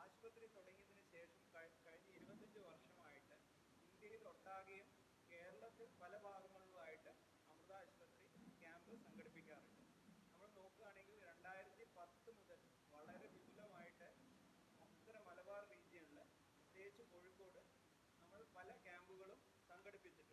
ആശുപത്രി തുടങ്ങിയതിന് ശേഷം കഴിഞ്ഞ 25 വർഷമായിട്ട് ഇന്ത്യയിലൊട്ടാകെയും കേരളത്തിൽ പല ഭാഗങ്ങളിലുമായിട്ട് അമൃത ആശുപത്രി ക്യാമ്പ് സംഘടിപ്പിക്കാറുണ്ട്. നമ്മൾ നോക്കുകയാണെങ്കിൽ 2010 മുതൽ വളരെ വിപുലമായിട്ട് ഉത്തര മലബാർ റീജിയനിൽ, പ്രത്യേകിച്ച് കോഴിക്കോട്, നമ്മൾ പല ക്യാമ്പുകളും സംഘടിപ്പിച്ചിട്ടുണ്ട്.